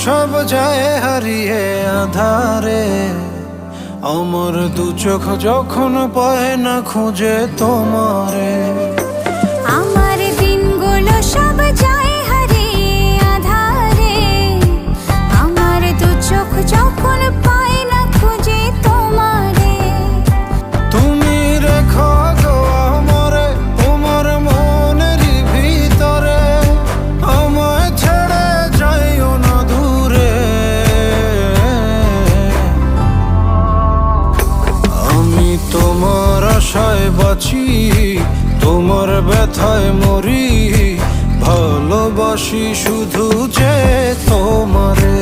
সব যায় হারিয়ে আধারে, আমার দু চোখ যখন পায় না খুঁজে তোমারে। আমার দিনগুলো সব যায় হারিয়ে আধারে, আমার দু চোখ যখন পায় না খুঁজে তোমারে। তুমি রেখো গো আমারে তোমার মনেরই ভিতরে, আমায় ছেড়ে যাইও না দূরে। আমি তোমার আশায় বাঁচি, তোমার ব্যথায় মরি, ভালোবাসি শুধু যে তোমারে।